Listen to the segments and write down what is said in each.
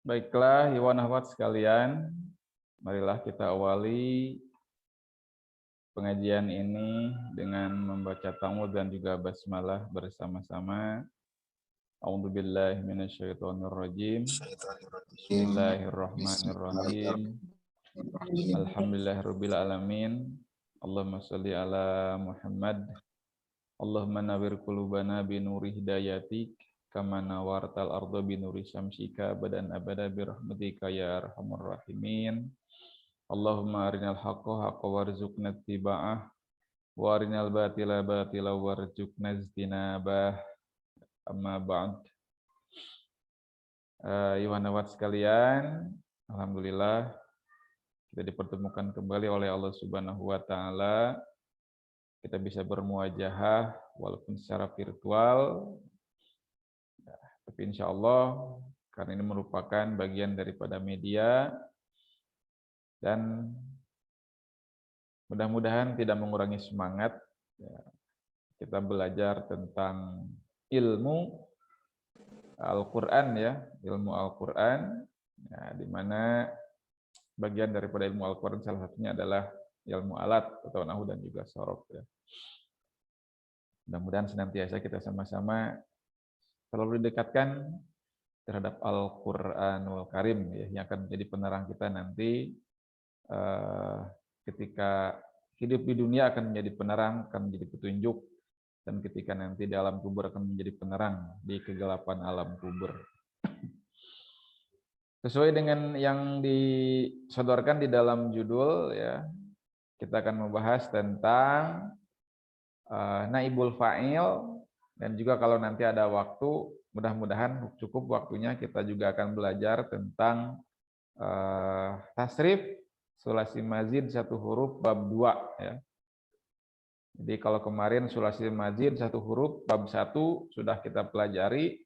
Baiklah, Iwan Ahwat sekalian, marilah kita awali pengajian ini dengan membaca ta'awudz dan juga basmalah bersama-sama. A'udzubillahi minasyaitonirrajim. Bismillahirrahmanirrahim. Alhamdulillahirabbil alamin. Allahumma shalli ala Muhammad. Allahumma nawwir qulubana bi nuri hidayatik kama nawartal arda bi nuri syamsika badan abada bi rahmatika ya arhamar rahimin. Allahumma arinal haqqa haqqa warzuqna ittiba'ah wa arinal batila batila warzuqna ijtinabah. Amma ba'd. Iwanawat sekalian, alhamdulillah kita dipertemukan kembali oleh Allah Subhanahu wa taala. Kita bisa bermuajahah walaupun secara virtual. Tapi insya Allah karena ini merupakan bagian daripada media dan mudah-mudahan tidak mengurangi semangat kita belajar tentang ilmu Al-Quran ya, ilmu Al-Quran, di mana bagian daripada ilmu Al-Quran salah satunya adalah ilmu alat atau nahwu dan juga sorof ya. Mudah-mudahan senantiasa kita sama-sama selalu didekatkan terhadap Al-Quranul Karim ya, yang akan menjadi penerang kita nanti ketika hidup di dunia akan menjadi penerang, akan menjadi petunjuk, dan ketika nanti di alam kubur akan menjadi penerang di kegelapan alam kubur. Sesuai dengan yang disodorkan di dalam judul ya, kita akan membahas tentang naibul fa'il, dan juga kalau nanti ada waktu, mudah-mudahan cukup waktunya, kita juga akan belajar tentang tasrif sulasi mazid satu huruf bab 2 ya. Jadi kalau kemarin sulasi mazid satu huruf bab 1 sudah kita pelajari,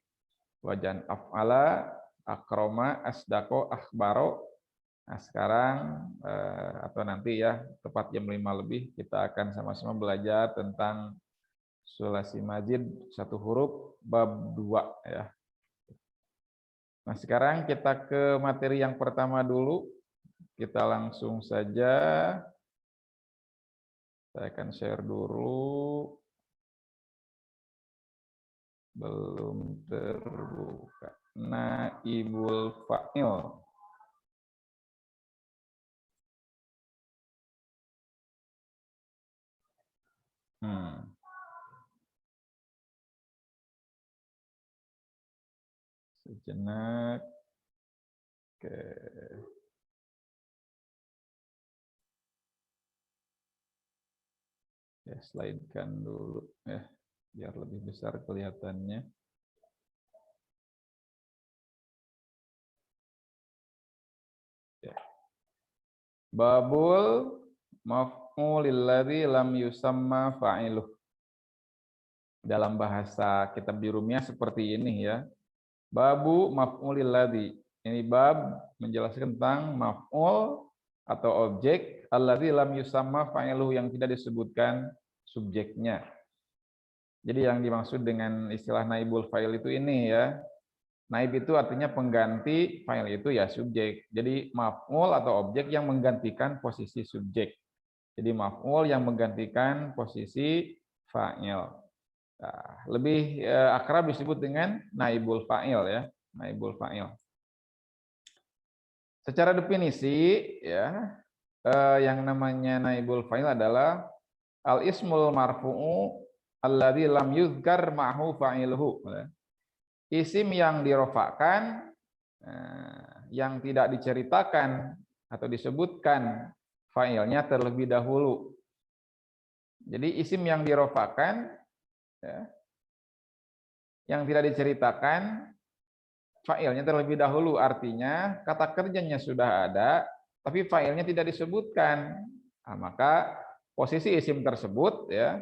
wajan af'ala, akroma, asdaqo, akhbaro. Nah, sekarang atau nanti ya tepat jam 5 lebih kita akan sama-sama belajar tentang sulasi mazid satu huruf bab 2 ya. Nah, sekarang kita ke materi yang pertama dulu. Kita langsung saja. Saya akan share dulu. Belum terbuka. Naibul fa'il. Sejenak. Oke. Ya, slide-kan dulu ya, biar lebih besar kelihatannya. Ya. Babul maf'ulil ladzi lam yusamma fa'iluh. Dalam bahasa kitab di Rumiyah seperti ini ya. Babu maf'ulil ladzi. Ini bab menjelaskan tentang maf'ul atau objek alladzi lam yusamma fa'iluh, yang tidak disebutkan subjeknya. Jadi yang dimaksud dengan istilah naibul fa'il itu ini ya. Naib itu artinya pengganti, fa'il itu ya subjek. Jadi maf'ul atau objek yang menggantikan posisi subjek. Jadi maf'ul yang menggantikan posisi fa'il. Nah, lebih akrab disebut dengan naibul fa'il ya, naibul fa'il. Secara definisi ya, yang namanya naibul fa'il adalah al-ismul marfu'u alladzi lam yuzkar ma'hu fa'iluhu. Isim yang dirofakkan, yang tidak diceritakan atau disebutkan fa'ilnya terlebih dahulu. Jadi isim yang dirofakkan, ya, yang tidak diceritakan fa'ilnya terlebih dahulu, artinya kata kerjanya sudah ada, tapi fa'ilnya tidak disebutkan. Nah, maka posisi isim tersebut ya,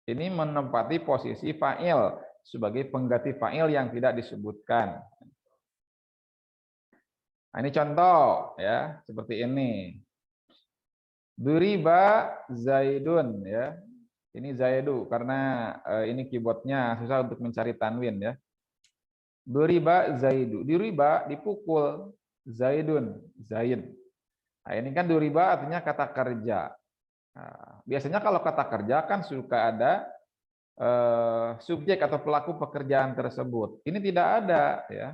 ini menempati posisi fa'il sebagai pengganti fa'il yang tidak disebutkan. Nah, ini contoh ya, seperti ini. Duriba Zaidun ya. Ini Zaidu karena ini keyboardnya susah untuk mencari tanwin ya. Duriba Zaidu. Duriba dipukul Zaidun, Zaid. Nah, ini kan duriba artinya kata kerja. Nah, biasanya kalau kata kerja kan suka ada subjek atau pelaku pekerjaan tersebut. Ini tidak ada ya.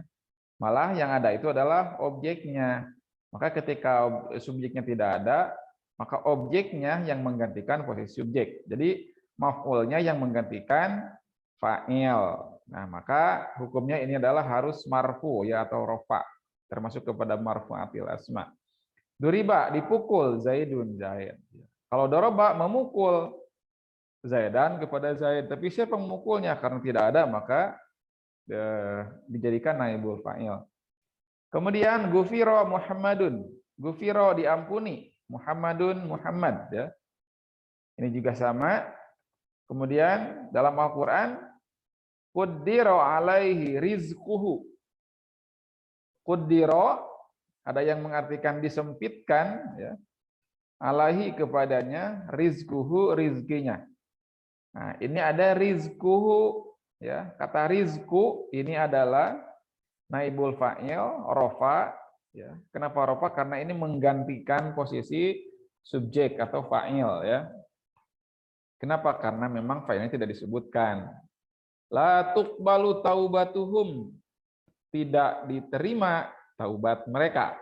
Malah yang ada itu adalah objeknya. Maka ketika subjeknya tidak ada, maka objeknya yang menggantikan posisi subjek. Jadi maf'ulnya yang menggantikan fa'il. Nah, maka hukumnya ini adalah harus marfu ya atau rofa, termasuk kepada marfu'atil asma. Duriba dipukul Zaidun Zaid. Kalau doroba memukul Zaidan kepada Zaid, tapi siapa yang memukulnya? Karena tidak ada, maka dijadikan naibul fa'il. Kemudian gufiro Muhammadun. Gufiro diampuni, Muhammadun Muhammad ya. Ini juga sama. Kemudian dalam Al-Qur'an qaddira alaihi rizquhu. Qaddira ada yang mengartikan disempitkan ya. Alaihi kepadanya rizquhu rizkinya. Nah, ini ada rizquhu ya. Kata rizku ini adalah naibul fa'il rofa ya. Kenapa rofa? Karena ini menggantikan posisi subjek atau fa'il ya. Kenapa? Karena memang fa'ilnya tidak disebutkan. La tuqbalu taubatuhum, tidak diterima taubat mereka.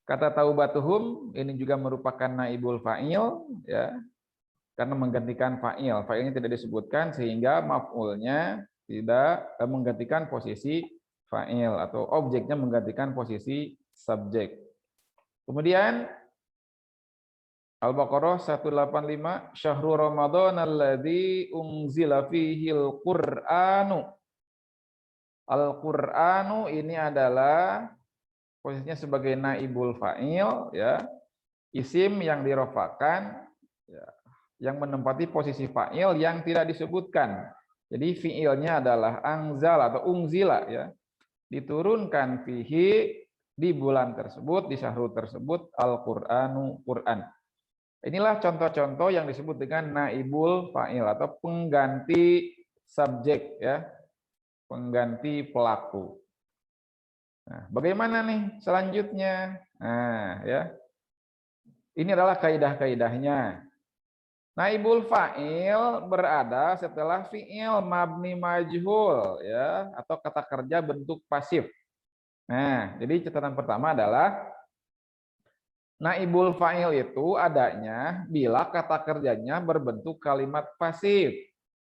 Kata taubatuhum ini juga merupakan naibul fa'il ya. Karena menggantikan fa'il. Fa'ilnya tidak disebutkan sehingga maf'ulnya tidak menggantikan posisi fa'il atau objeknya menggantikan posisi subjek. Kemudian Al-Baqarah 185 Syahrul Ramadan alladzi unzila fihil Qur'anu. Al-Qur'anu ini adalah posisinya sebagai naibul fa'il ya. Isim yang dirofakan ya, yang menempati posisi fa'il yang tidak disebutkan. Jadi fi'ilnya adalah anzal atau unzila ya. Diturunkan fihi di bulan tersebut, di syahrul tersebut Al-Qur'anu Qur'an. Inilah contoh-contoh yang disebut dengan naibul fa'il atau pengganti subjek ya, pengganti pelaku. Nah, bagaimana nih selanjutnya? Nah, ya. Ini adalah kaidah-kaidahnya. Naibul fa'il berada setelah fi'il mabni majhul ya atau kata kerja bentuk pasif. Nah, jadi catatan pertama adalah naibul fa'il itu adanya bila kata kerjanya berbentuk kalimat pasif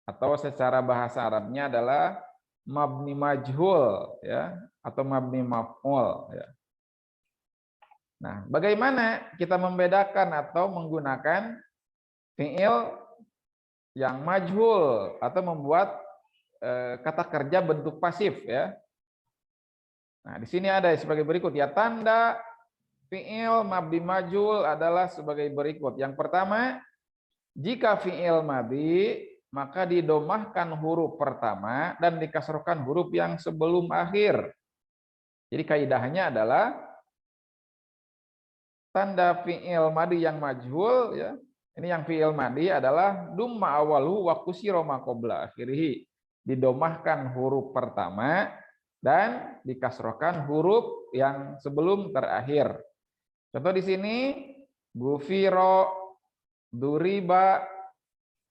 atau secara bahasa Arabnya adalah mabni majhul ya atau mabni maf'ul ya. Nah, bagaimana kita membedakan atau menggunakan fi'il yang majhul atau membuat kata kerja bentuk pasif ya. Nah, di sini ada sebagai berikut ya, tanda fi'il mabni majhul adalah sebagai berikut. Yang pertama, jika fi'il madi maka didomahkan huruf pertama dan dikasrohkan huruf yang sebelum akhir. Jadi kaidahnya adalah tanda fi'il madi yang majhul ya. Ini yang fi'il madi adalah dumma awalu wa kusira ma qabla akhirih. Didomahkan huruf pertama dan dikasrohkan huruf yang sebelum terakhir. Contoh di sini gufiro, duriba.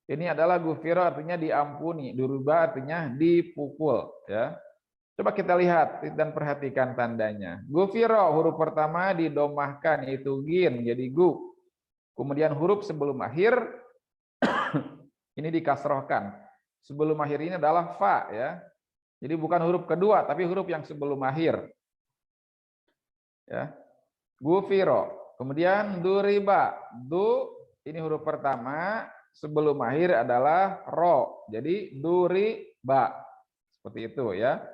Ini adalah gufiro artinya diampuni, duriba artinya dipukul ya. Coba kita lihat dan perhatikan tandanya. Gufiro huruf pertama didomahkan itu gin jadi gu. Kemudian huruf sebelum akhir ini dikasrohkan. Sebelum akhir ini adalah fa ya. Jadi bukan huruf kedua tapi huruf yang sebelum akhir. Ya. Gufiro. Kemudian duriba. Du ini huruf pertama, sebelum akhir adalah ro. Jadi duriba. Seperti itu ya.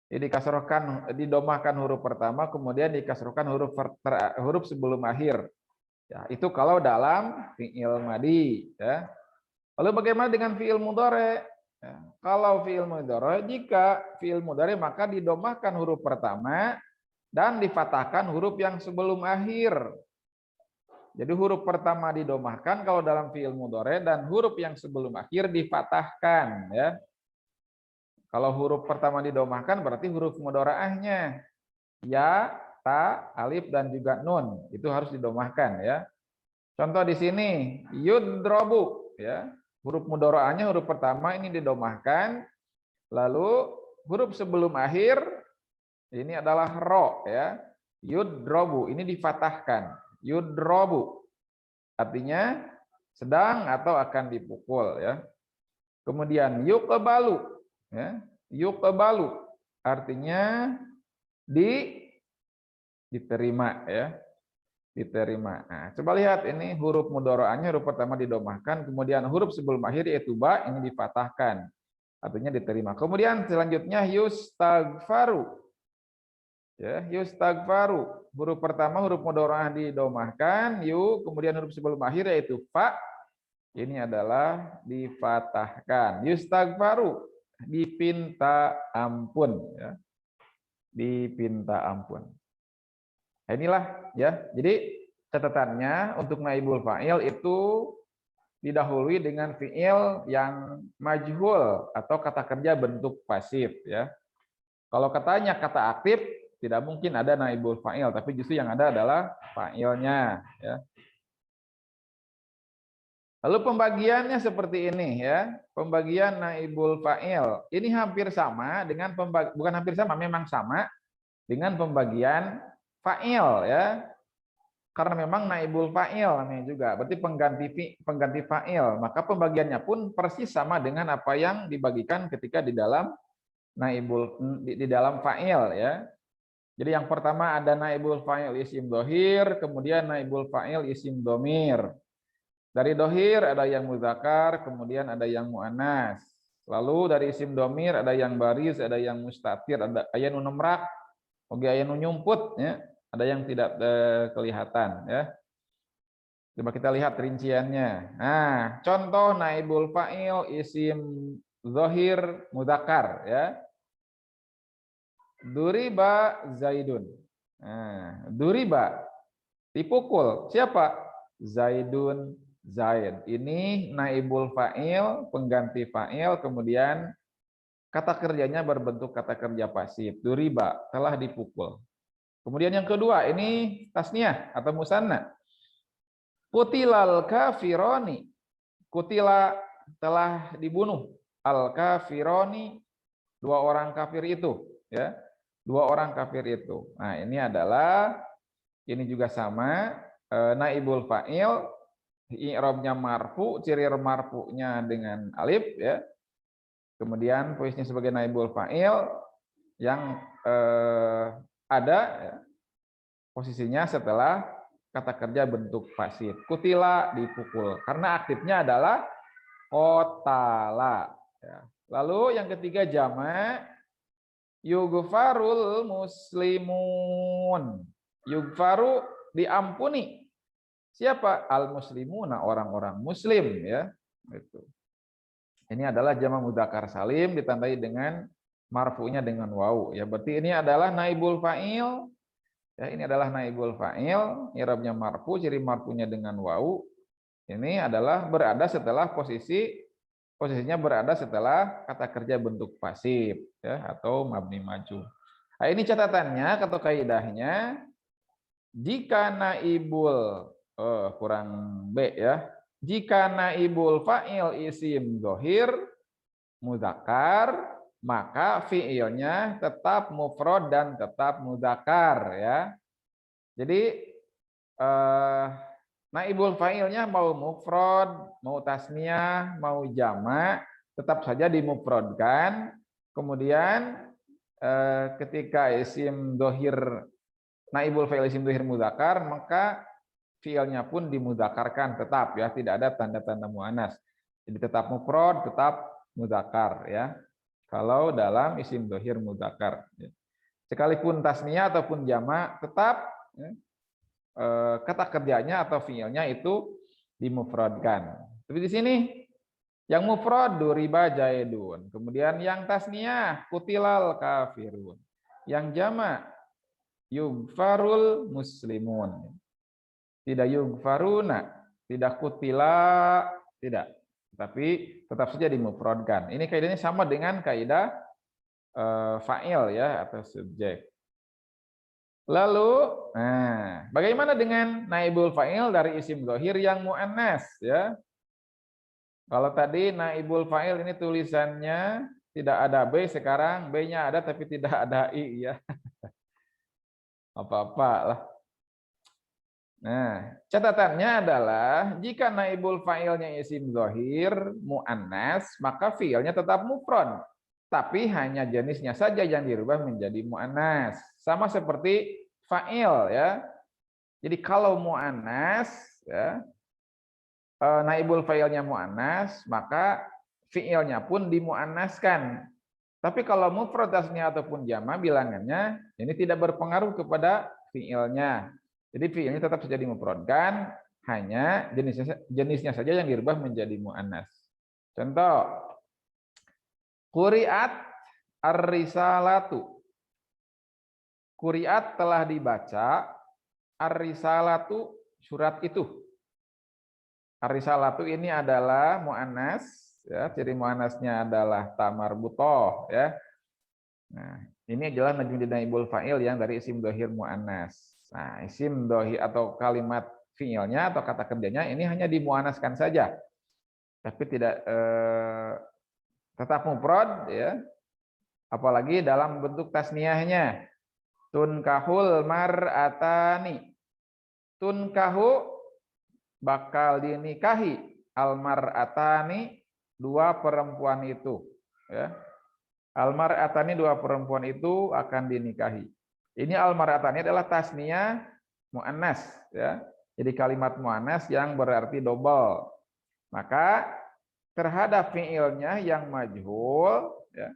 Jadi dikasrohkan, didomahkan huruf pertama, kemudian dikasrohkan huruf sebelum akhir. Ya, itu kalau dalam fi'il madi ya. Lalu bagaimana dengan fi'il mudhari? Ya, kalau fi'il mudhari, jika fi'il mudhari maka didomahkan huruf pertama dan difatahkan huruf yang sebelum akhir. Jadi huruf pertama didomahkan kalau dalam fi'il mudhari dan huruf yang sebelum akhir difatahkan ya. Kalau huruf pertama didomahkan berarti huruf mudharaahnya ya, ta, alif dan juga nun itu harus didomahkan ya. Contoh di sini yudrobu ya. Huruf mudharaahnya huruf pertama ini didomahkan, lalu huruf sebelum akhir ini adalah ro ya. Yudrobu ini difatahkan. Yudrobu artinya sedang atau akan dipukul ya. Kemudian yuqbalu ya. Yuqbalu artinya diterima ya. Diterima. Nah, coba lihat ini huruf mudharaahnya huruf pertama didomahkan, kemudian huruf sebelum akhir yaitu ba ini difatahkan. Artinya diterima. Kemudian selanjutnya yustagfaru. Ya, yustagfaru. Huruf pertama huruf mudharaah didomahkan, yu, kemudian huruf sebelum akhir yaitu fa ini adalah difatahkan. Yustagfaru, dipinta ampun ya. Dipinta ampun. Nah, inilah ya. Jadi catatannya untuk naibul fa'il itu didahului dengan fi'il yang majhul atau kata kerja bentuk pasif ya. Kalau katanya kata aktif tidak mungkin ada naibul fa'il, tapi justru yang ada adalah fa'ilnya ya. Lalu pembagiannya seperti ini ya. Pembagian naibul fa'il ini hampir sama dengan bukan hampir sama, memang sama dengan pembagian fa'il ya. Karena memang naibul fa'il namanya juga, berarti pengganti fa'il, maka pembagiannya pun persis sama dengan apa yang dibagikan ketika di dalam naibul di dalam fa'il ya. Jadi yang pertama ada naibul fa'il isim dohir, kemudian naibul fa'il isim domir. Dari dohir ada yang muzakkar, kemudian ada yang muannas. Lalu dari isim domir ada yang baris, ada yang mustatir, ada aya nu nemrak, oge aya nu nyumput ya. Ada yang tidak kelihatan ya. Coba kita lihat rinciannya. Nah, contoh naibul fa'il isim zahir mudzakkar ya. Duriba Zaidun. Nah, duriba dipukul. Siapa? Zaidun, Zaid. Ini naibul fa'il, pengganti fa'il, kemudian kata kerjanya berbentuk kata kerja pasif. Duriba, telah dipukul. Kemudian yang kedua, ini tasniyah atau musanna. Kutilal kafironi. Kutila telah dibunuh. Al kafironi, dua orang kafir itu. Ya, dua orang kafir itu. Nah, ini juga sama. Naibul fa'il, i'rabnya marfu, ciri marfu'nya dengan alif. Ya. Kemudian posisinya sebagai naibul fa'il yang ada ya, posisinya setelah kata kerja bentuk pasif. Kutila dipukul karena aktifnya adalah qatala ya. Lalu yang ketiga jamak yughfarul muslimun. Yughfaru diampuni. Siapa? Al muslimuna, orang-orang muslim ya. Itu. Ini adalah jamak mudzakkar salim ditandai dengan marfu'nya dengan wawu ya. Berarti ini adalah naibul fa'il ya, ini adalah naibul fa'il, i'rabnya marfu, ciri marfu'nya dengan wawu. Ini adalah berada setelah posisinya berada setelah kata kerja bentuk pasif ya atau mabni maju. Nah, ini catatannya atau kaidahnya jika naibul kurang B ya. Jika naibul fa'il isim dhahir mudzakkar maka fiilnya tetap mufrad dan tetap mudzakkar ya. Jadi naibul fa'ilnya mau mufrad, mau tasniyah, mau jamak tetap saja dimufradkan. Kemudian ketika isim dhahir naibul fa'il isim dhahir mudzakkar maka fiilnya pun dimudzakarkan tetap ya, tidak ada tanda-tanda muannas. Jadi tetap mufrad, tetap mudzakkar ya. Kalau dalam isim dhahir mudzakkar. Sekalipun tasniyah ataupun jamak tetap ya, kata kerjanya atau fiilnya itu dimufradkan. Tapi di sini yang mufrad duriba jaidun. Kemudian yang tasniyah kutilal kafirun. Yang jamak yughfarul muslimun. Tidak yughfaruna, tidak kutila, tidak. Tapi tetap saja dimufradkan. Ini kaidahnya sama dengan kaidah fa'il ya atau subjek. Lalu, bagaimana dengan naibul fa'il dari isim dhohir yang mu'annas ya? Kalau tadi naibul fa'il ini tulisannya tidak ada B, sekarang B-nya ada tapi tidak ada I ya. Apa-apa lah. Nah, catatannya adalah jika naibul fa'ilnya isim dhohir mu'annas, maka fi'ilnya tetap mufrad. Tapi hanya jenisnya saja yang dirubah menjadi mu'annas. Sama seperti fa'il ya. Jadi kalau mu'annas ya, naibul fa'ilnya mu'annas, maka fi'ilnya pun dimu'annaskan. Tapi kalau mufrad tasnya ataupun jama bilangannya ini tidak berpengaruh kepada fi'ilnya. Jadi fi'ilnya tetap saja dimufradkan, hanya jenisnya saja yang dirubah menjadi mu'annas. Contoh, quri'at ar-risalatu. Quri'at telah dibaca, ar-risalatu surat itu. Ar-risalatu ini adalah mu'annas, ya, ciri mu'annasnya adalah ta marbutoh ya. Nah, ini adalah najm naibul fa'il yang dari isim dhohir mu'annas. Nah, isim dhohir atau kalimat fi'ilnya atau kata kerjanya ini hanya dimu'annaskan saja. Tapi tidak tetap mufrad ya. Apalagi dalam bentuk tasniyahnya. Tunkahul mar'atani. Tunkahu bakal dinikahi al-mar'atani, dua perempuan itu ya. Al-mar'atani, dua perempuan itu akan dinikahi. Ini al-mar'atani adalah tasniyah mu'annas ya. Jadi kalimat mu'annas yang berarti double. Maka terhadap fi'ilnya yang majhul ya,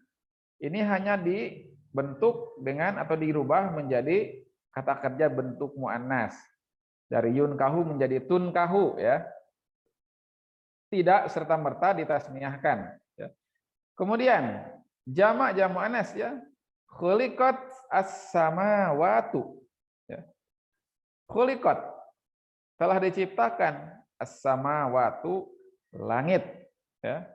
ini hanya dibentuk dengan atau dirubah menjadi kata kerja bentuk mu'annas. Dari yunkahu menjadi tunkahu ya. Tidak serta-merta ditasniyahkan ya. Kemudian jamak mu'annas ya. Khuliqat as-samawatu ya. Khuliqat telah diciptakan as-samawatu langit ya.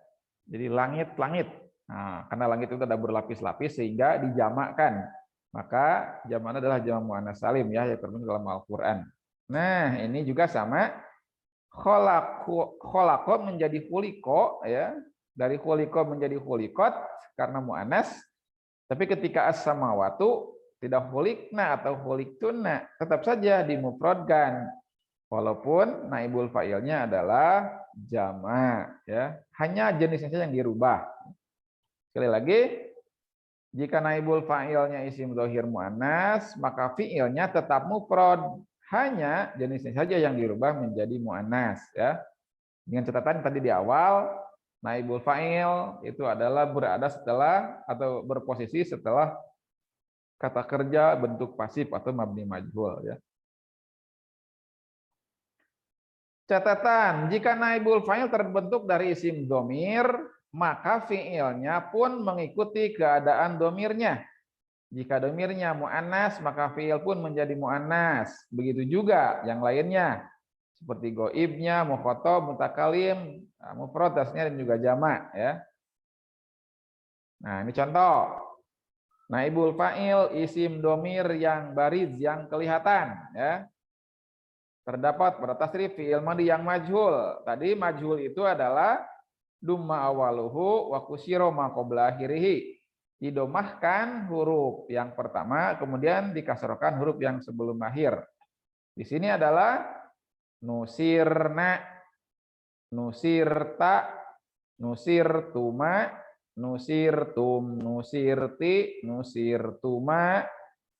Jadi langit-langit. Nah, karena langit itu ada berlapis-lapis sehingga dijamakkan. Maka jamaknya adalah jamak mu'annas salim ya, yang termasuk dalam Al-Qur'an. Nah, ini juga sama. Kholako menjadi khuliko ya. Dari khuliko menjadi khulikot karena mu'annas. Tapi ketika as-samawatu tidak khulikna atau khuliktuna, tetap saja dimufradkan. Walaupun naibul fa'ilnya adalah jama ya. Hanya jenisnya saja yang dirubah. Sekali lagi, jika naibul fa'ilnya isim dhohir mu'annas, maka fi'ilnya tetap mufrad. Hanya jenisnya saja yang dirubah menjadi mu'annas ya. Dengan catatan tadi di awal, naibul fa'il itu adalah berada setelah atau berposisi setelah kata kerja bentuk pasif atau mabni majhul ya. Catatan, jika naibul fa'il terbentuk dari isim dhamir, maka fi'ilnya pun mengikuti keadaan dhamirnya. Jika dhamirnya mu'annas, maka fi'il pun menjadi mu'annas. Begitu juga yang lainnya. Seperti goibnya, mukhathab, mutakalim, mufrad, tasniyah dan juga jamak ya. Nah, ini contoh. Naibul fa'il isim dhamir yang bariz, yang kelihatan ya. Terdapat pada tasrif fi'il madhi yang majhul. Tadi majhul itu adalah dumma awaluhu wa kusiro ma qabla akhirih. Didomahkan huruf yang pertama, kemudian dikasrokan huruf yang sebelum akhir. Di sini adalah nusirna, nusirta, nusirtuma, nusirtum, nusirti, nusirtuma,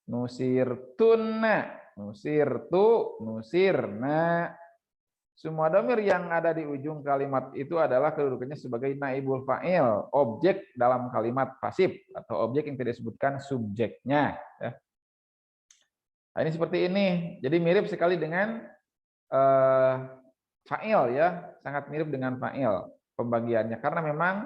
nusirtunna, nusirtu, nusirna. Semua dhamir yang ada di ujung kalimat itu adalah kedudukannya sebagai naibul fa'il, objek dalam kalimat pasif atau objek yang tidak disebutkan subjeknya. Ya. Nah, ini seperti ini. Jadi mirip sekali dengan fa'il ya, sangat mirip dengan fa'il pembagiannya karena memang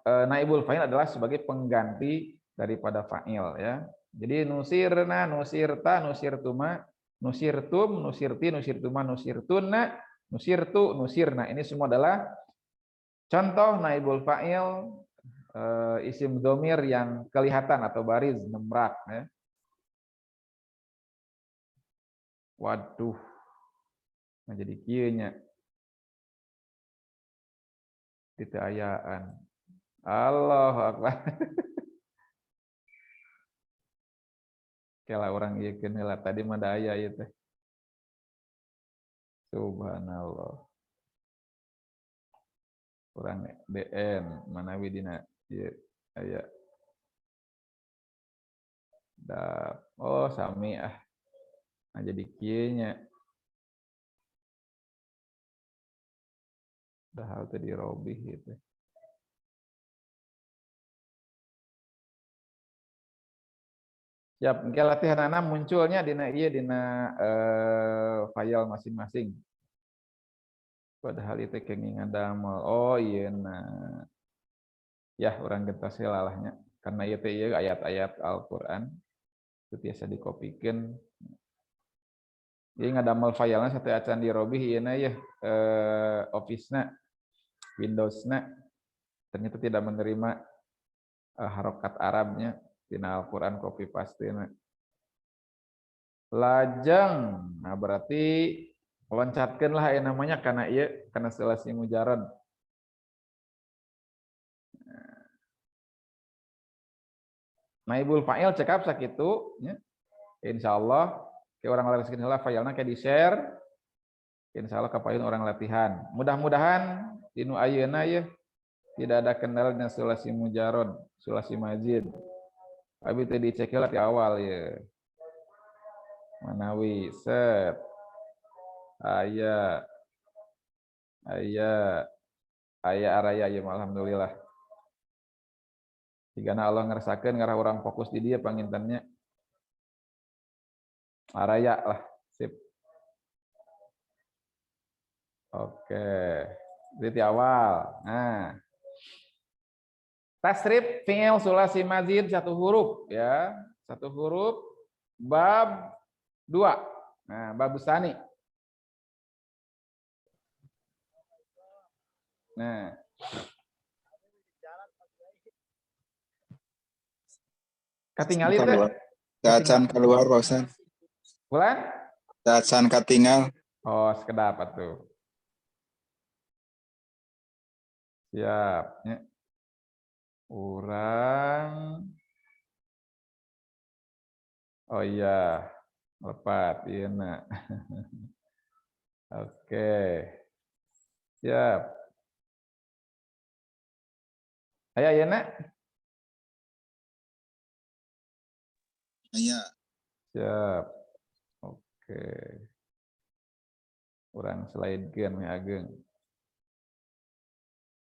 naibul fa'il adalah sebagai pengganti daripada fa'il ya. Jadi nusirna, nusirta, nusirtuma, nusirtum, nusirti, nusirtuma, nusirtunna, nusirtu, nusirna. Ini semua adalah contoh naibul fa'il isim domir yang kelihatan atau bariz nemrak ya. Waduh, nah jadi kieu nya ditayaan. Allahu akbar. Kela orang ieu heula tadi mah da aya ieu teh. Subhanallah. Urang DN manawi dina ieu aya. Oh sami ah. Nah jadi kieu nya. Da hal teh dirobih gitu. Siap, engke latihanana munculnya dina ieu dina file masing-masing. Padahal itu kenging ngadamel. Oh iya nah. Ya urang gentos heula lah nya. Karena ieu teh ieu ayat-ayat Al-Qur'an itu biasa dikopikeun. Jadi ngadamel filenya satu acan dirobih ieu na ya Office-na, Windows-na ternyata tidak menerima harokat Arabnya dina Al-Qur'an copy paste-na. Lajeng. Nah berarti loncatkeunlah aya namanya kana ieu kana sulasi mujarad. Naibul fa'il cekap sakitu nya. Insyaallah ke orang lareskeun heula filena ke di-share. Insyaallah kapayun orang latihan. Mudah-mudahan dinu ayeuna ya tidak ada kendala dengan sulasi mujarad, sulasi mazid. Abi teh dicek heula di awal ya. Manawi set. Aya araya ya alhamdulillah. Digana Allah ngerasakeun ngarah orang fokus di dia pangintennya. Araya lah, sip. Oke. Di awal. Nah. Tasrif fi'il sulasi mazid satu huruf ya. Satu huruf bab 2. Nah, bab tsani. Nah. Katingali teh. Dacan keluar bosan. Bulan? Dacan katingal. Oh, sekedap atuh. Siap. Ya. Urang. Oh iya. Lepat, iya nak. Oke. Siap. Aya iya nak? Iya. Siap. Oke. Urang slide-keun we Ageng.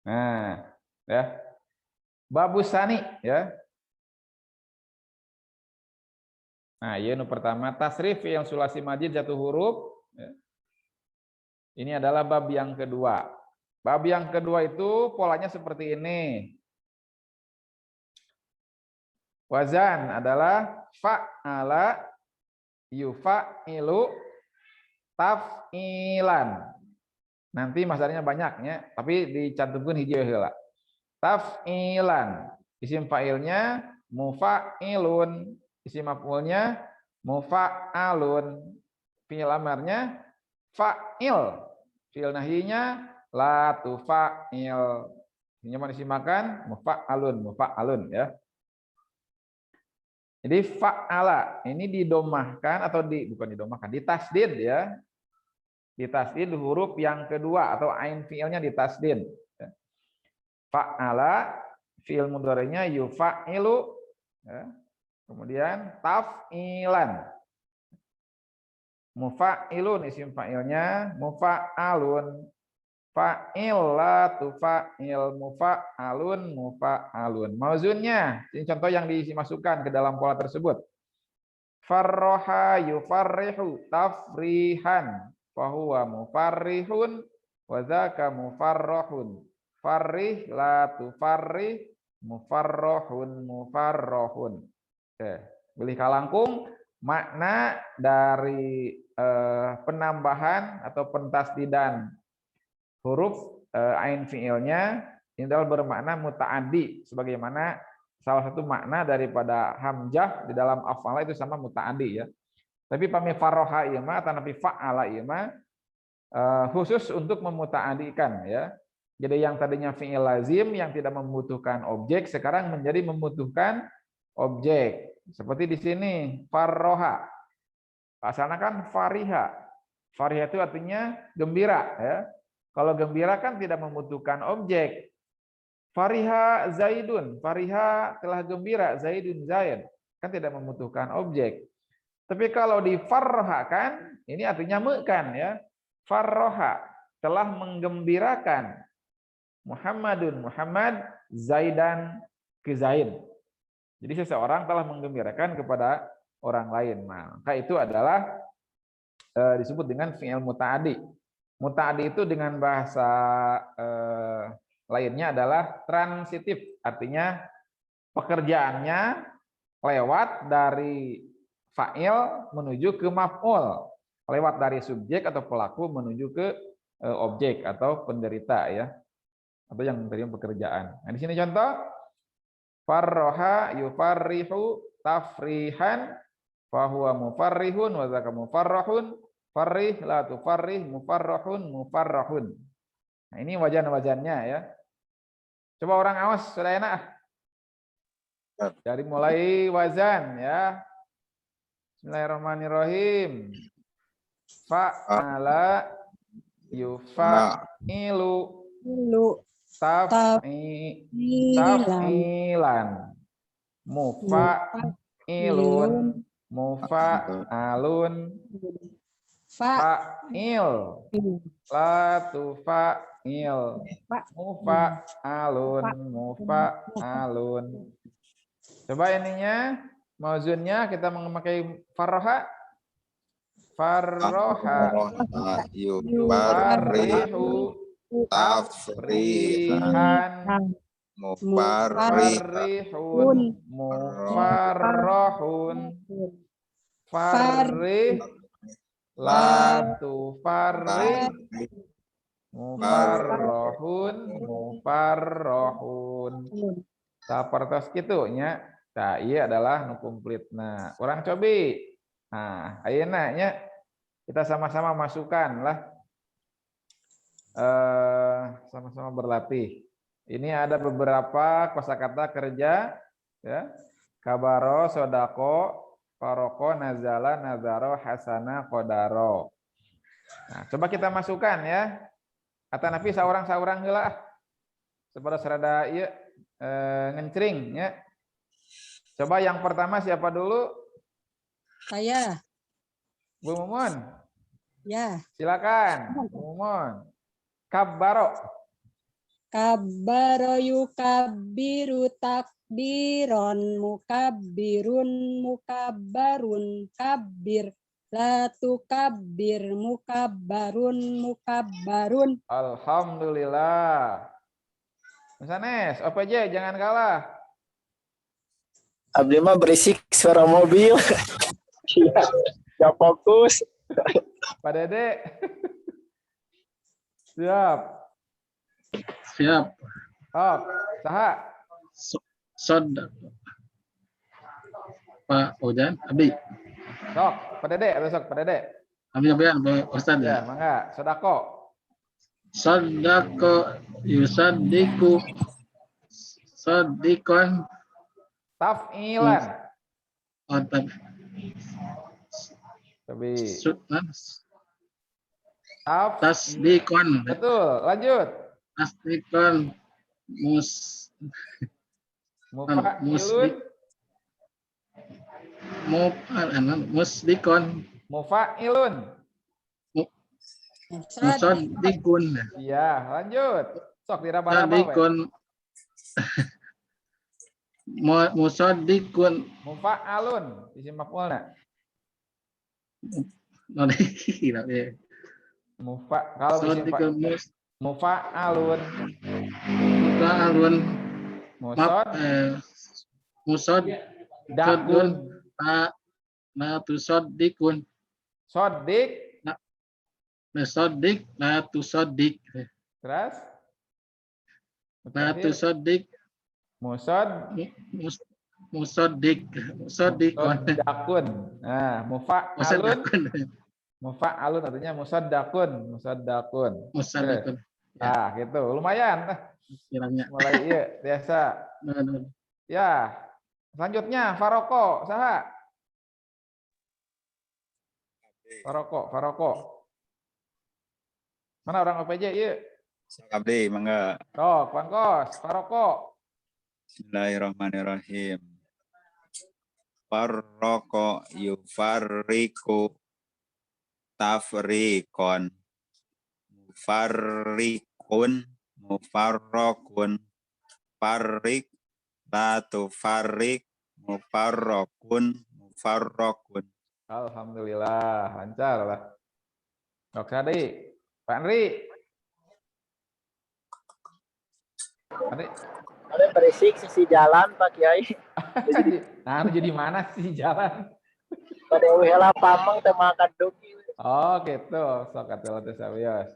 Nah, ya. Babus tsani ya. Nah, ieu nu pertama tasrif yang sulasi majid satu huruf ya. Ini adalah bab yang kedua. Bab yang kedua itu polanya seperti ini. Wazan adalah fa'ala yufa'ilu taf'ilan. Nanti masanya banyaknya, tapi dicantumkan hiji heula. Taf'ilan. Isim fa'ilnya mufa'ilun. Isim maf'ulnya mufa'alun. Fi'il amarnya fa'il. Fi'il nahyinya la tufa'il. Ini mau disimakan mufa'alun ya. Jadi fa'ala ini didomahkan atau bukan didomahkan, ditasdid ya. Ditasdid huruf yang kedua atau ain fi'ilnya ditasdid. Fa'ala fi'il mudhari'nya yufa'ilu ya. Kemudian taf'ilan. Mufa'ilun isim fa'ilnya mufa'alun. Fa'il la tufa'il mufa'alun. Mauzunnya, ini contoh yang dimasukkan ke dalam pola tersebut. Farroha yufarrihu tafrihan. Fahuwa mufarrihun. Wazaka mufarrohun. Farrih la tufarrih. Mufarrohun. Oke, boleh kalangkung makna dari penambahan atau pentasdidan huruf ain fi'ilnya Indal bermakna muta'addi, sebagaimana salah satu makna daripada hamzah di dalam af'ala itu sama muta'addi ya. Tapi pami farroha ieu mah atau nabi fa'ala ieu mah khusus untuk memuta'adikan ya. Jadi yang tadinya fi'il lazim yang tidak membutuhkan objek sekarang menjadi membutuhkan objek. Seperti di sini farroha. Asalnya kan fariha. Fariha itu artinya gembira ya. Kalau gembira kan tidak membutuhkan objek. Fariha Zaidun, Fariha telah gembira, Zaidun Zaid, kan tidak membutuhkan objek. Tapi kalau difarrohakan, ini artinya mekan ya. Farroha telah menggembirakan Muhammadun, Muhammad, Zaidan ke Zaid. Jadi seseorang telah menggembirakan kepada orang lain. Maka itu adalah disebut dengan fi'il muta'addi. Muta'addi itu dengan bahasa lainnya adalah transitif, artinya pekerjaannya lewat dari fa'il menuju ke maf'ul, lewat dari subjek atau pelaku menuju ke objek atau penderita ya, atau yang menerima pekerjaan. Nah, di sini contoh farroha yufarrihu tafrihan fahuwa mufarrihun wa zaka mufarrahun farrih la tufarrih mufarrahun mufarrahun. Nah, ini wajan-wajannya ya. Coba orang awas sudah enak. Dari mulai wazan ya. Bismillahirrahmanirrahim. Fa'ala yufa'ilu taf'ilan mufa'ilun mufa'alun fa'il la tufa'il mufa'alun mufa'alun. Coba ininya mauzunnya kita memakai farroha. Farroha yufarrihu tafrihan mufarrihun mufarrahun farrih la tufarrih mufarrahun mufarrahun. Sapertos kitu nya. Nah, iya adalah nu komplitna. Orang cobi. Nah, ayeuna nya kita sama-sama masukkan lah. Sama-sama berlatih. Ini ada beberapa kosakata kerja ya. Kabaro, sodako, faroko, nazala, nazaro, hasana, kodaro. Nah, coba kita masukkan ya. Kata Nabi saurang-saurang heula. Sepada serada ieu ngencring ya. Coba yang pertama siapa dulu? Saya. Bu Mumun. Ya. Silakan, Bu Mumun. Kabbaro. Kabbaro yukabbiru takbiron mukabbirun mukabbarun kabbir la tukabbir mukabbarun mukabbarun. Alhamdulillah. Misanes, OPJ jangan kalah. Abdi mah berisik suara mobil. Ya fokus. Pak Dede. Siap. Siap. Oh, saha? Sod. Pak Ujan, Abi. Sok, Pak Dede, besok Pak Dede. Abi Ustaz Ya, ya. mangga, sodako. Sodako yusadiku sodikon Taf'ilan. otak Tapi tasdikon. Betul, lanjut. Tasdikon Mufa'ilun. musdikon Mufa'ilun. musodikun. Iya, lanjut. Sok diraba-raba we. Sodikun musodikun Mufa'alun, isim maf'ulna. Kalau isim mufa'alun. Musod dakun. Tusodikun. Sodik. Sodik tusoddik. Terus La Terakhir, tusaddiq. musad, Musaddiq. Musaddiqon. musaddaqun. Nah, mufa'alun, Musaddaqun. mufa'alun artinya musaddaqun, musaddaqun. Oke. Musaddaqun. Ya, Nah, gitu. Lumayan. kiranya. Mulai iya, biasa. Ya, selanjutnya Faroko, saha? Faroko. Mana orang OPJ? Iya. Abdi, mangga. Sok, Pangkos, Faroko. Bismillahirrahmanirrahim. Farroko yufarriku tafrikon. Mufarrikun, mufarrokun. Farrik, la tufarrik, mufarrokun, mufarrokun. Alhamdulillah, lancar lah. Dok Sadi, Pak Andri. Andri, Ada berisik sisi jalan Pak Kiai. nah jadi mana sih jalan? Pada wihela pamang teu makan duki. Oh gitu, sok atuh teh sawios.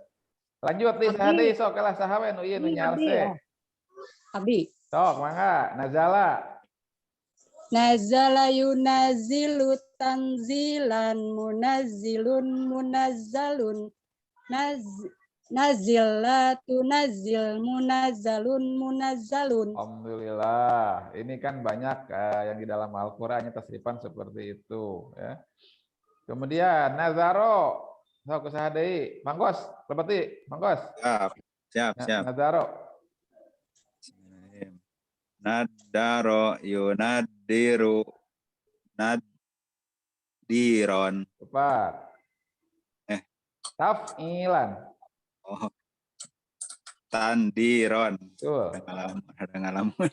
Lanjut di Sadi, sok kalah saha we nu ieu nu nyalse. Abdi. Sok mangga, Nazala. Nazala yunazilu tanzilan munazzilun munazzalun nazilatu nazil munazzalun munazzalun. Alhamdulillah. Ini kan banyak yang di dalam Al-Qur'an tasrifan seperti itu ya. Kemudian Nazaro. Sok usaha deui. Mangkos, lepeti, mangkos. Siap. Nazaro. Nadaro yunadiru nadiron. Tepat. Taf'ilan. Oh, tandiron. Betul. Ada ngalamun.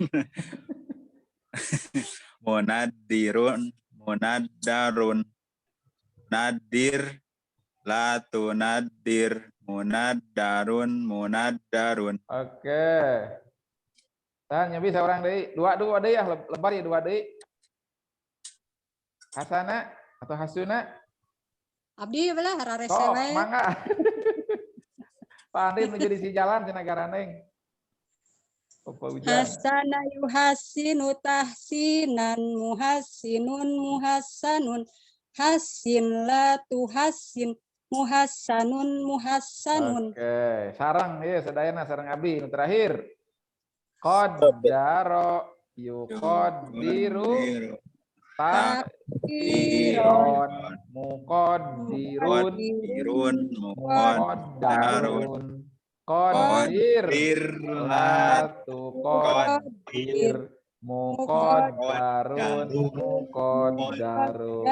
Munadirun, munadarun, nadir, latu nadir, munadarun. Oke. Tanya bisa orang deui. Dua deui ya, lebar ya dua deui. Hasana atau Hasuna? Abdi belah harare Sok, sewe. mangga. Pak Andin menuju di si jalan tina Garaneng. Apa hujan? Hasana yuhasinu tahsinan muhassinun muhassanun hasin la tuhassin muhassanun muhassanun. Oke, sarang ya sadayana sarang abi nu terakhir. Qaddaro yuqaddiru takdiron muqaddirun muqaddarun qaddir la tuqaddir muqaddarun muqaddarun.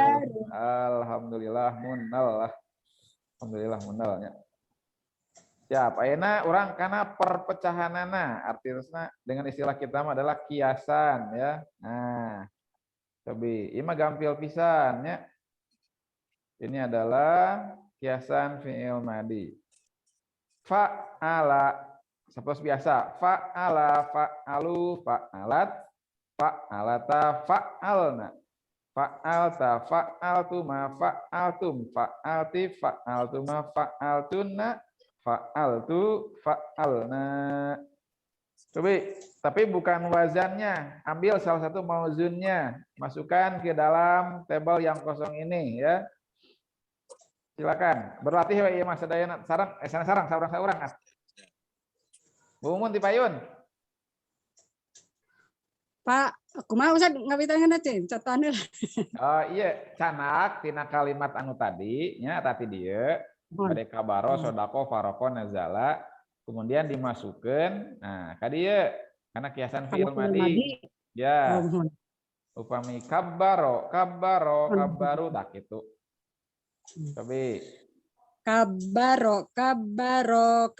Alhamdulillah munal lah. Alhamdulillah munalnya. Siap, ayeuna urang kana perpecahanana artinya dengan istilah kita mah adalah kiasan ya. Nah, cobi ieu mah gampil pisan nya. Ini adalah kiasan fi'il madi. Fa'ala seperti biasa, fa'ala, fa'alu, fa'alat, fa'alata, fa'alna. Fa'alta, fa'altuma, fa'altum, fa'alti, fa'altuma, fa'altunna, fa'altu, fa'alna. Coba, tapi bukan wazannya. Ambil salah satu mauzunnya, masukkan ke dalam tabel yang kosong ini ya. Silakan. Berlatih ya Mas sadayana sarang sarang. Bumun ti payun. Pak, kumaha Ustaz ngawitangan teh catatan. Oh iya, canak tina kalimat anu tadi nya tapi dia mereka baro sodako faroko nazala kemudian dimasukkan nah kadieu karena kiasan fi'il madi ya upami kabbaro tak itu tapi kabaro kabaru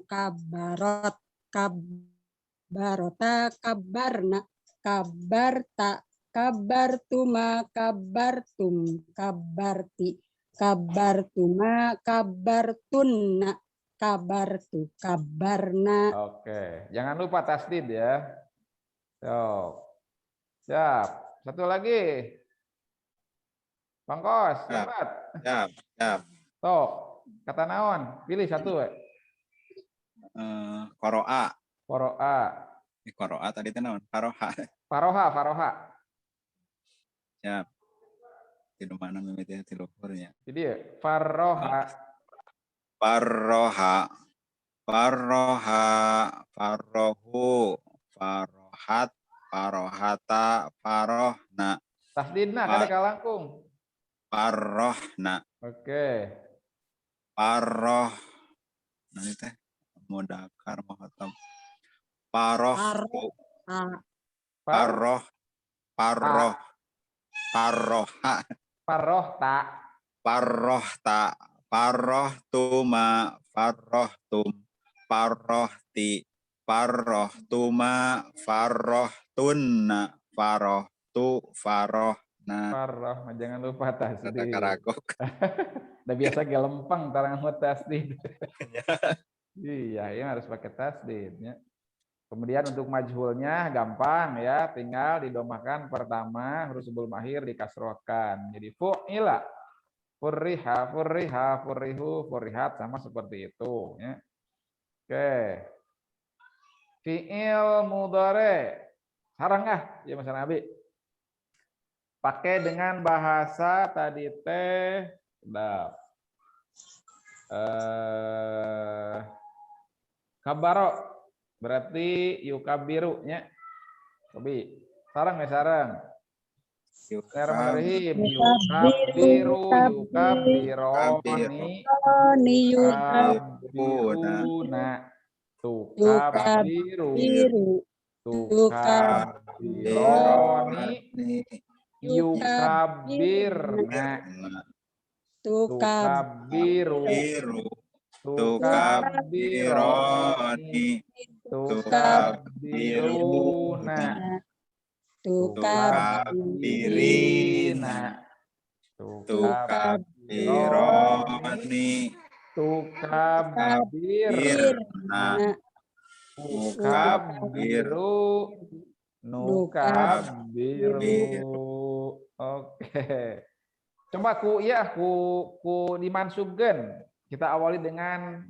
kabarot kabarota kabarna kabarta kabartuma kabartum kabarti kabartuma kabartunna kabartu kabarna. Oke, jangan lupa tasdid ya. So, siap. Satu lagi. Pangkos, cepat. Siap. Tuh, kata naon, pilih satu we. Qoro'a. Qoro'a. Qoro'a tadi teh naon? Faroha. Faroha. Siap. Di mana mimiti di luhurnya. Jadi ya, faroha. Farroha. Farroha. Farrohu. Farrohat. Farrohata. Farrohna. Tasdidna kadek kalangkung. Farrohna. Oke. Farroh. Nanti teh mudakar muhatab. Farroh. Farroh. Farroh. Farroha. Farohta. Farrohta. Farrohtuma. Farrohtum. Farrohti. Farrohtuma. Farrohtunna. Farrohtu. Farrohna. Faroh, jangan lupa Kata tasdid. karagok. Udah biasa gelempang tarang mau tasdid. Iya, ini harus pakai tasdid ya. Kemudian untuk majhulnya gampang ya, tinggal didomahkan pertama huruf sebelum akhir dikasrohkan. Jadi fu'ila, furriha, furrihu, furrihat sama seperti itu ya. Oke. Fi'il mudhari. Sarang ya Mas Nabi. Pakai dengan bahasa tadi teh kabaro. Berarti yukabiru nya. Kobi. Sarang ya sarang. Bismillahirrahmanirrahim. Yukabiru, yukabironi, yukabiruna, tukabiru, tukabironi, yukabirna, tukabiru, tukabironi, tukabiruna, tukabirina, tukabironi, tukabirna, tukabiru, nukabiru. Oke. Coba ku dimansubkan. Kita awali dengan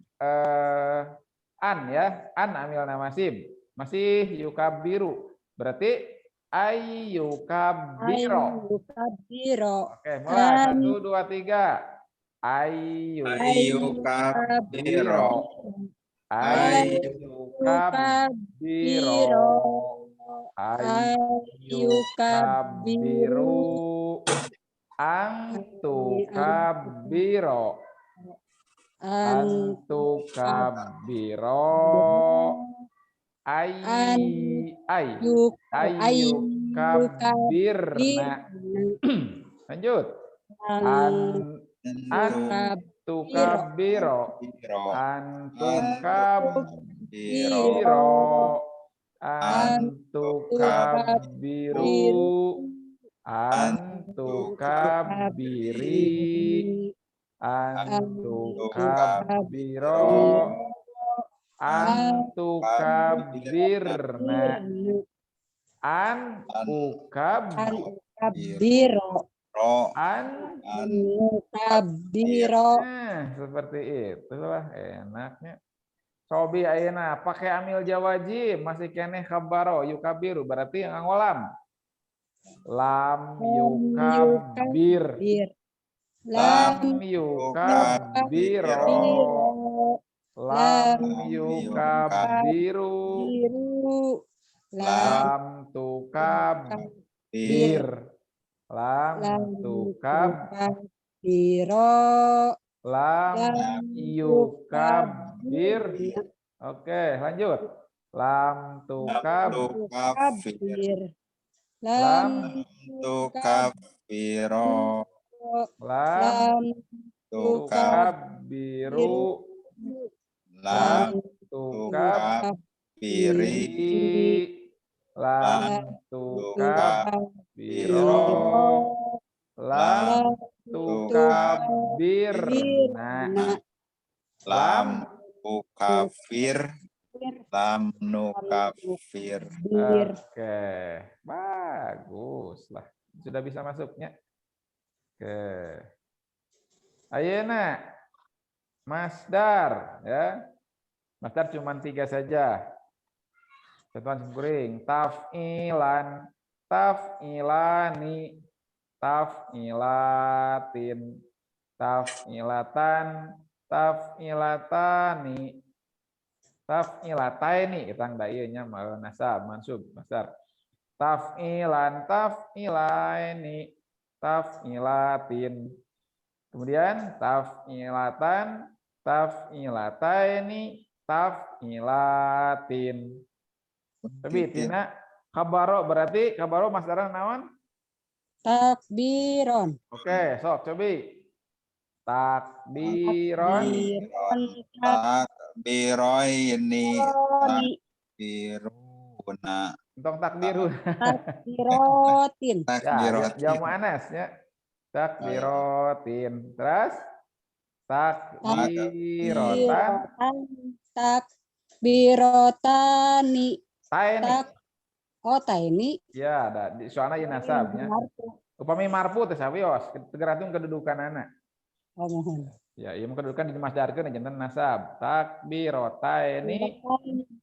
an ya. An amil namasib. Masih yukabiru. Berarti ayyukabiro. Oke, mulai 1, 2, 3. Ayyukabiro. Ayyukabiro. Ayyukabiru. Antukabiro. Antukabiro. Ayyukabirna. Lanjut. Antukabiro. Antukabiro. Antukabiru. Antukabiri. Antukabiro. Antukabirna. Antukabiro. Antukabiro. Seperti itulah enaknya. Sobi ayeuna pakai amil jawajib masih kene khabaro yukabiru berarti yang ngolam. Lam yukabir. Lam yukabiro. Lam yukabiru. Lam tukabir. Lam tukabiro. Lam yukabir. Oke, lanjut. Lam tukabir. Lam tukabiro. Lam tukabiru. Lam tukabiri. Lam tukabiro. Lam tukabirna. Lam tukafir. Lam nukafir. Oke, bagus lah. Sudah bisa masuknya. Oke. Ayeuna masdar ya. Masdar cuma 3 saja. Contohan simkuring. Taf'ilan, taf'ilani, taf'ilatin, taf'ilatan, taf'ilatani, taf'ilataini. Itang da ieu nya nasab, mansub, masdar. Taf'ilan, taf'ilaini, taf'ilatin. Kemudian taf'ilatan, taf'ilataini, taf'ilatin. Tapi tina kabaro berarti kabaro masdaran naon? Takbiron. Oke, sok cobi. Takbiron. Takbiroini. Takbiruna. Untung takbiru. Takbirotin. Ya, Takbirotin. jamu anas ya. Takbirotin. Terus takbirotan. Takbirotani. Taini. Taini. Ya, ada di soalnya ya nasabnya. Upami marfu teh sawios, tergantung kedudukan anak. Oh, mohon. Ya, ieu kedudukan di masdarkeun janten nasab. Takbirotaini.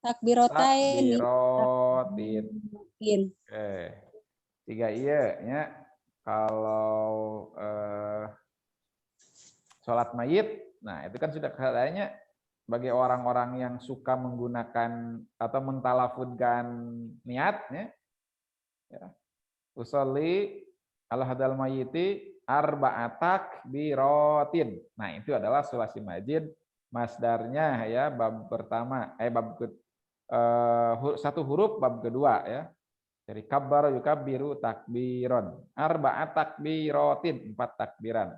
Takbirotaini. Takbirotin. In. Oke. 3 iya nya. Kalau sholat mayit, nah itu kan sudah kayaknya bagi orang-orang yang suka menggunakan atau mentalafudkan niatnya, ya. Usolli ala hadal mayiti arba'atak birotin. Nah itu adalah sulasi majid masdarnya ya bab pertama, satu huruf bab kedua ya. Jadi kabbar yukabbiru takbiron. Arba'at takbirotin, 4 takbiran.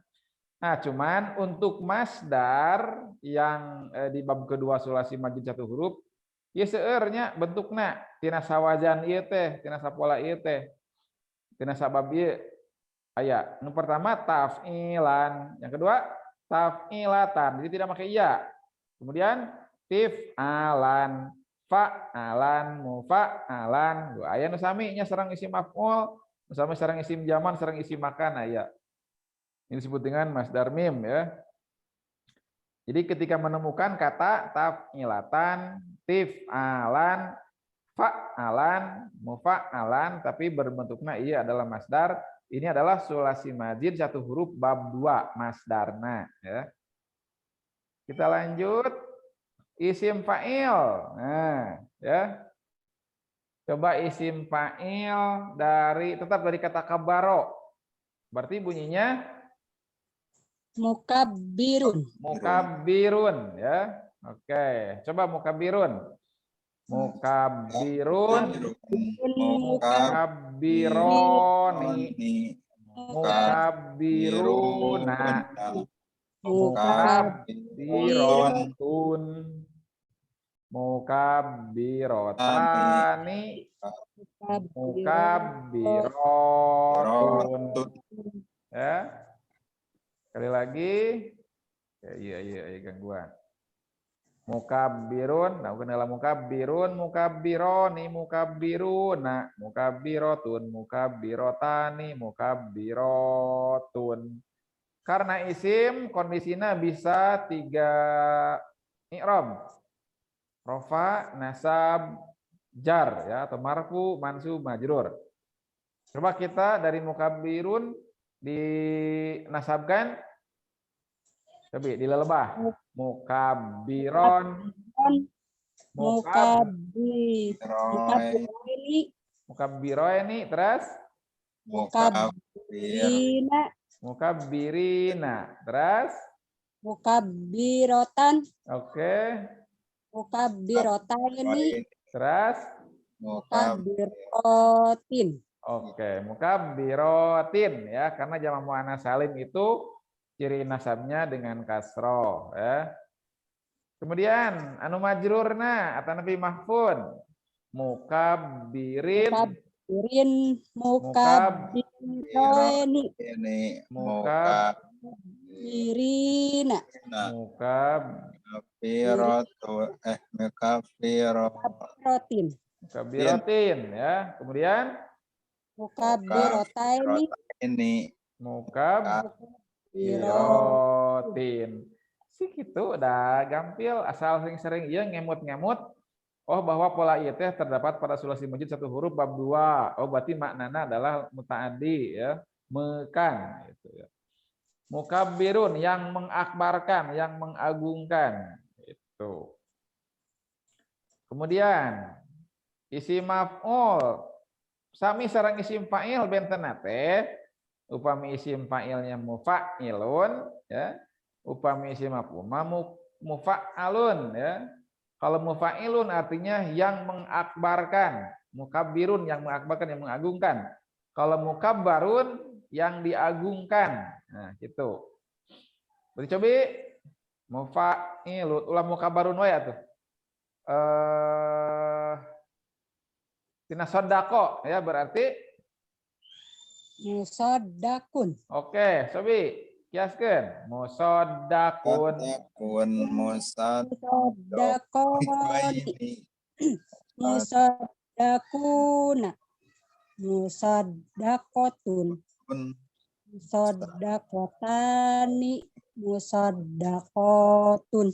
Nah, cuman untuk masdar yang di bab kedua sulasi majid satu huruf, ya seueurnya bentukna tina sawajan ieu teh, tina sapola ieu teh. Tina sabab ieu aya. Nu pertama taf'ilan, yang kedua taf'ilatan. Jadi tidak pakai iya. Kemudian tif'alan, fa'alan, mufa'alan. Aya nu sami nya sareng isim maf'ul, nu sami sareng isim zaman, sareng isim makan aya. Ini disebut dengan masdar mim ya. Jadi ketika menemukan kata taf'ilatan, tif'alan, fa'alan, mufa'alan tapi berbentuknya iya adalah masdar, ini adalah sulasi majid satu huruf bab 2 masdarna ya. Kita lanjut isim fa'il. Nah, ya. Coba isim fa'il tetap dari kata kabaro. Berarti bunyinya Mukabbirun. mukabbirun ya. Oke, coba mukabbirun. Mukabbirun, mukabbironi, mukabbiruna, mukabbirotun, mukabbirotani, mukabbirotun. Ya. Sekali lagi. Ya, iya gangguan. Mukabbirun, nah bukan dalam mukabbirun, mukabbironi, mukabbiruna, mukabbirotun, mukabbirotani, mukabbirotun. Karena isim kondisinya bisa 3 i'rab. Rofa, nasab, jar ya atau marfu, mansub, majrur. Coba kita dari mukabbirun dinasabkan, coba dilelebah. Mukabbiron, mukabbiroini, terus mukabbirina, terus Mukabbirotan. oke, Mukabbirotaini. terus Mukabbirotin. oke, mukabbirotin ya, karena jamak muannats salim itu ciri nasabnya dengan kasroh ya. Kemudian anu majrurna atau nabi mahfun mukabbirin, mukabbironi, mukabbirina, mukabbirotin ya. Kemudian mukabbirotaini, mukabbirotin. Sih gitu udah gampil, asal sering-sering iya ngemut-ngemut Oh, bahwa pola ieu teh terdapat pada sulasi majid satu huruf bab 2. Oh, berarti maknana adalah mutaaddi ya, mekan gitu ya. Mukabbirun yang mengakbarkan, yang mengagungkan itu. Kemudian isim maf'ul sami sareng isim fa'il bentena teh upami isim fa'ilnya mufa'ilun ya, upami isim maf'ul mufa'alun ya. Kalau mufa'ilun artinya yang mengakbarkan, mukabbirun yang mengakbarkan, yang mengagungkan. Kalau mukabbarun yang diagungkan. Nah, gitu. Berarti coba mufa'ilun ulah mukabbarun wae atuh. Tina sodako ya berarti Musodakun. oke, sobi kiaskeun musodakun. Takun musad Musodakoni. ini Musodakuna. Musodakotun. pun Musodakotani. Musodakotun.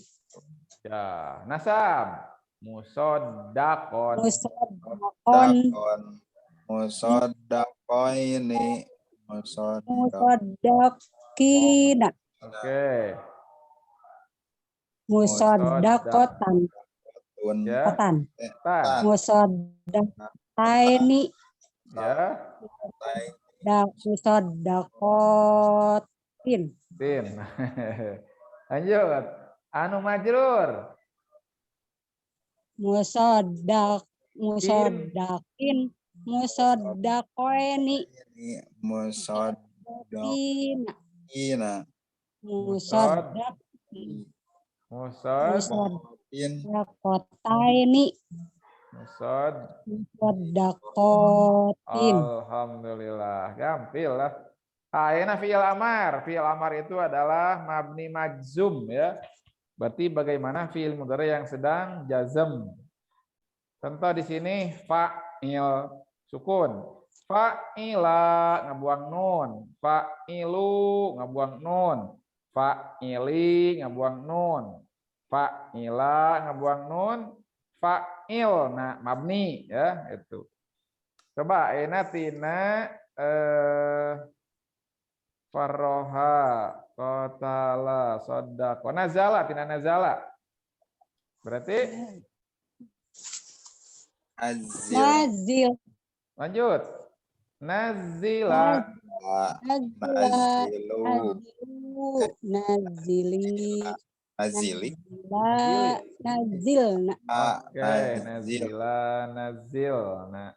Ya, nasab musodakon. Musodakon. musoddakoini Musodakina. Oke. Musodakotan. Ya. Kotan. Tan. Musodaktaini. Ya. Musodakotin. Tin. Lanjut. Anu majrur. Musodakin. Musodakoini. musodakina Tina. Musodak. Musod. Musodakotaini. Musod. Musodakotin. Alhamdulillah. Gampil lah. Ayeuna fi'il amar. Fi'il amar itu adalah mabni majzum ya. Berarti bagaimana fi'il mudhari yang sedang jazm. Contoh di sini fa'il sukun. Fa'ila ngabuang nun. Fa'ilu ngabuang nun. Fa'ili ngabuang nun. Fa'ila ngabuang nun. Fa'il nah mabni ya itu. Coba ayeuna tina farroha qatala sodako nazala tina nazala berarti azil Nazil. lanjut nazila Nazilu. nazilu Nazili. nazili Nazil. oke nazila nazil nah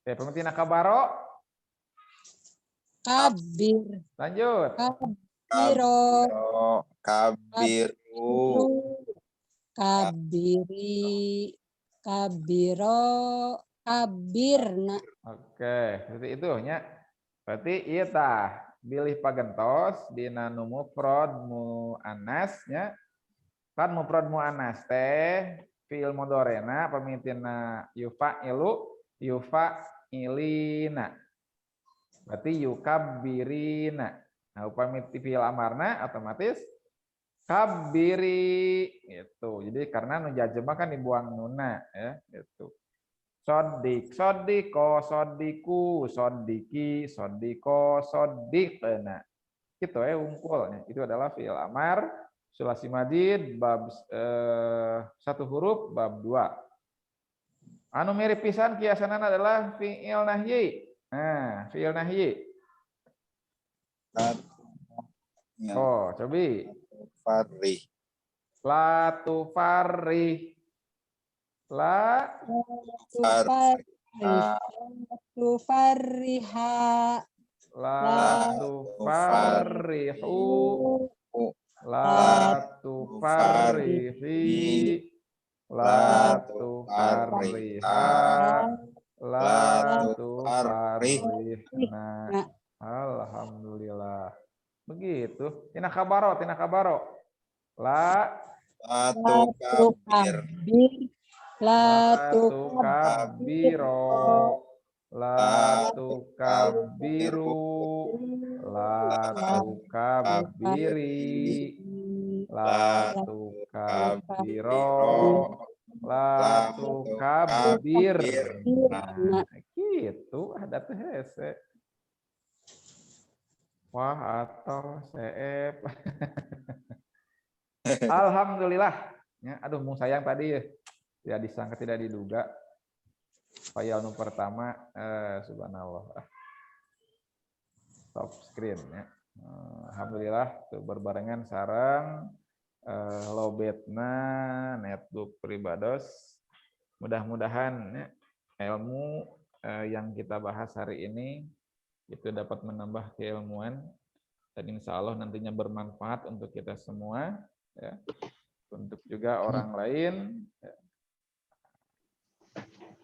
oke pemitina kabaro Kabir. lanjut Kabiro. kabiru Kabiri. Kabiro. Kabirna. oke seperti itu nya berarti ieu tah bilih pagentos dina nu mufrad muannas nya kan mufrad muannas teh fi'il mudhari'na pamitina yufa'ilu yufa'ilina berarti yukabbirina nah upami fi'il amarna otomatis kabbiri gitu jadi karena nu jajema kan dibuang nuna ya gitu sodik sodiko sodiku sodiki sodiko sodikna gitu ya ungkulnya itu adalah fi'il amar sulasi madid bab satu huruf bab 2 anu mirip pisan kiasanana adalah fi'il nahyi nah fi'il nahyi oh cobi farri la tufarrih la Tufariha. la tufarrihu la tufarrihi la tufarriha la tufarrihna alhamdulillah begitu tina kabaro la tukabir tukabiro la tukabiru la tukabiri la tukabiro La tukabir. Nah, Gitu ada teh hese. Wah atau seep. Alhamdulillah. Ya, aduh mung sayang tadi ya. Tidak disangka tidak diduga. File pertama subhanallah. Top screen ya. Alhamdulillah tuh berbarengan sarang lobetna netbook pribados. Mudah-mudahan ya, ilmu yang kita bahas hari ini itu dapat menambah keilmuan dan insya Allah nantinya bermanfaat untuk kita semua ya. Untuk juga orang lain ya.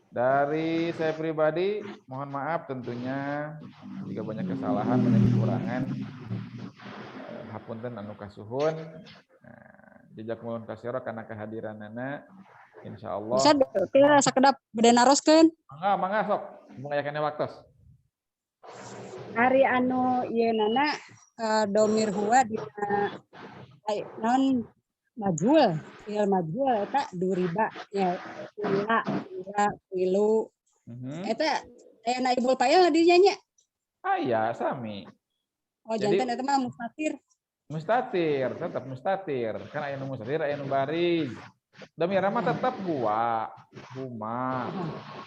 Dari saya pribadi mohon maaf tentunya jika banyak kesalahan, banyak kekurangan. Hapunten anu kasuhun. Jejak mulun kasira karena kehadiranana insyaallah. Ustaz kira sakedap bade naroskeun. Mangga sok. Mun aya keneh waktos. Hari anu ieu nana domir huwa di non majul, fiil majul eta duriba ya ula wilu. Eta aya naibul fa'il dinya nya. Aya sami. Oh Jadi- janten eta mah mustatir. Mustatir, tetap mustatir. Kan aya nu mustatir, aya nu baris. Domir mah tetap gua, huma,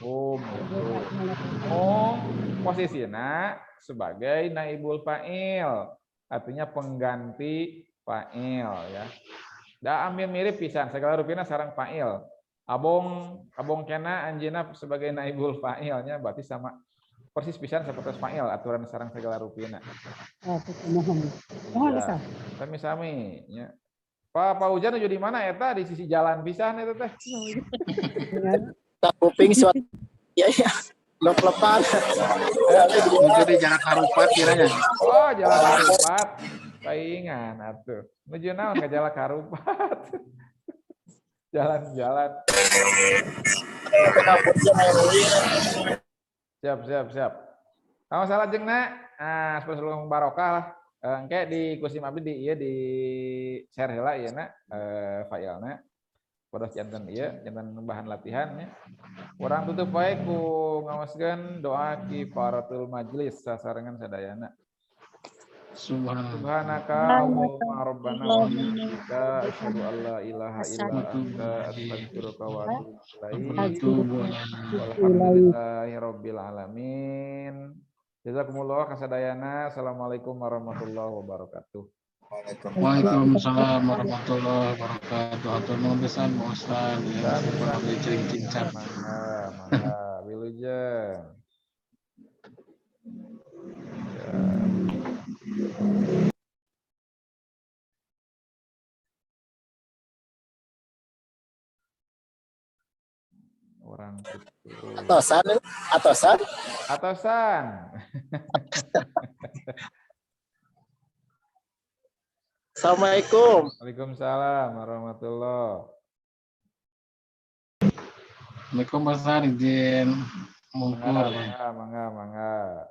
hum gitu. Posisinya sebagai naibul fa'il, artinya pengganti fa'il ya. Da ambil mirip pisan, segala rupina sarang fa'il. Abong kena anjeuna sebagai naibul fa'ilnya berarti sama persis pisan seperti fa'il aturan sarang segala rupina. Oh, mohon Ya, Ustaz. sami-sami nya. Pak Ujan nuju di mana eta di sisi jalan pisan eta teh. Tak kuping suat. Ya ya. Lep-lepan. Menuju di jalan harupat kiranya. Oh, jalan Karupat. Paingan atuh. Nuju naon ke jalan Karupat. Jalan-jalan. Siap. Kamu salah jeung na. Sebelum barokah lah. Engke di kursi abdi di ieu di share heula ieu na filena. Pada janten ieu, janten bahan latihan nya. Urang tutup wae ku ngaoskeun doa kifaratul majlis sasarengan sadayana. Subhanaka Allahumma rabbana wa bihamdika asyhadu an la ilaha illa anta astaghfiruka wa atubu ilaik. Walhamdulillahi rabbil alamin. Jazakumullah kasadayana. Assalamualaikum warahmatullahi wabarakatuh. Waalaikumsalam warahmatullahi wabarakatuh. Atur nuhun pisan Pak Ustaz ya. Seperti cing-cing. Mangga wilujeng. Orang itu. Atasan. Assalamualaikum. Waalaikumsalam warahmatullahi. Assalamualaikum Pak Ustaz, izin mungkur. Mangga.